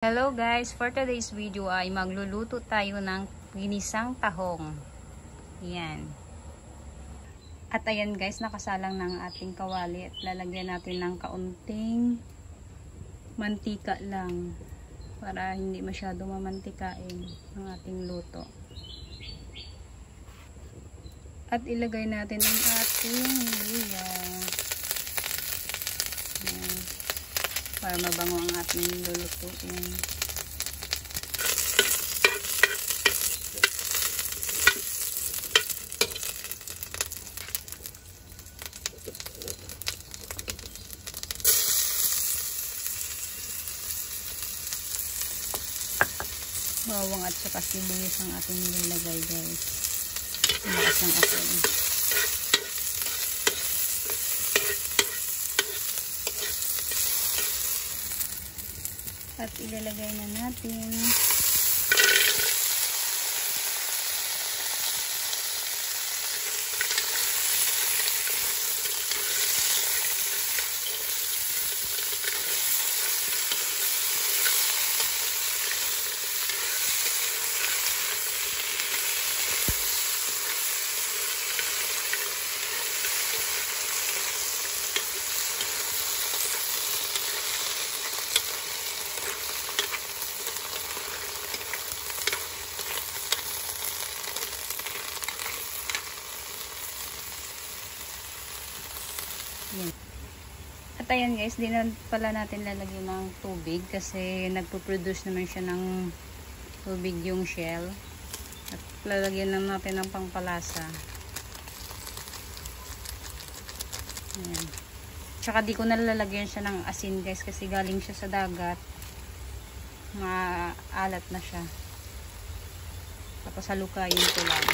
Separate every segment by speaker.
Speaker 1: Hello guys, for today's video ay magluluto tayo ng ginisang tahong. Yan. At ayan guys, nakasalang ng ating kawali at lalagyan natin ng kaunting mantika lang para hindi masyado mamantikain ang ating luto. At ilagay natin ang ating luya. Yan. Para mabango ang ating lulutuin. Bawang at saka sibuyas ang ating nilagay guys. Malakas ng apoy. At ilalagay na natin yan. At ayan guys, di na pala natin lalagyan ng tubig kasi nagpo-produce naman siya ng tubig yung shell. At lalagyan lang natin ng pangpalasa. Ayan. Tsaka di ko nalalagyan siya ng asin guys kasi galing siya sa dagat. Maalat na siya. Tapos halukayin ko lang.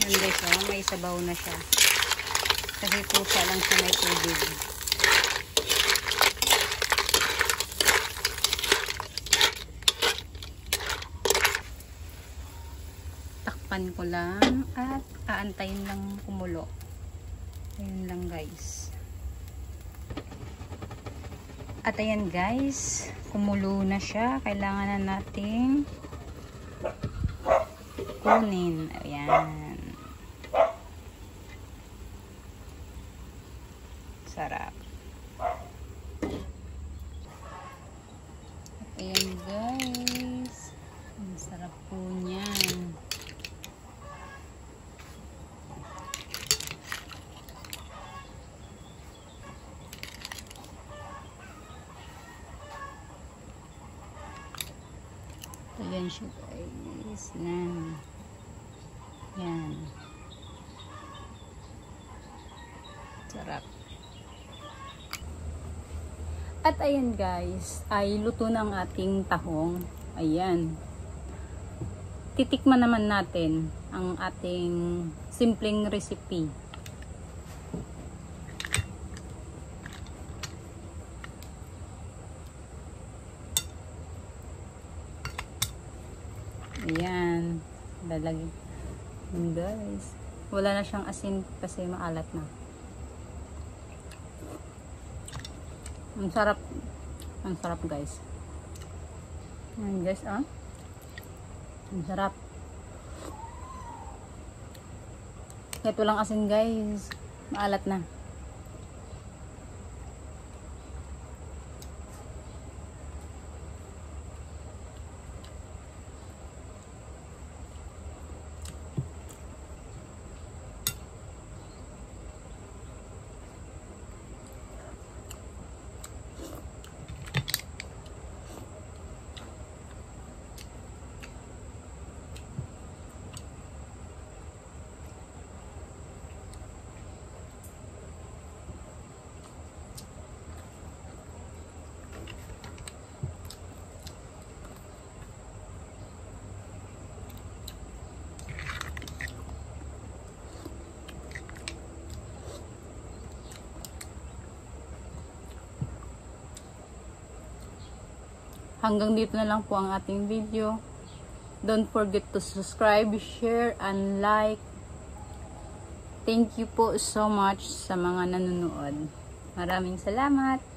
Speaker 1: Yan guys, oh, may sabaw na siya. Kasi pusa lang siya may tubig. Takpan ko lang at aantayin lang kumulo. Ayan lang guys. At ayan guys, kumulo na siya. Kailangan na nating kunin. Ayan. Sarap. Ayan guys. Ang sarap po niyan. Ayan siya guys. Yan. Yan. Sarap. At ayan guys, ay luto ng ating tahong. Ayan. Titikman naman natin ang ating simpleng recipe. Ayan. Lalagyan. Guys. Wala na siyang asin kasi maalat na. Ang sarap. Ang sarap guys. Ayan guys, ah. Ang sarap. Kahit walang asin guys, maalat na. Hanggang dito na lang po ang ating video. Don't forget to subscribe, share, and like. Thank you po so much sa mga nanonood. Maraming salamat.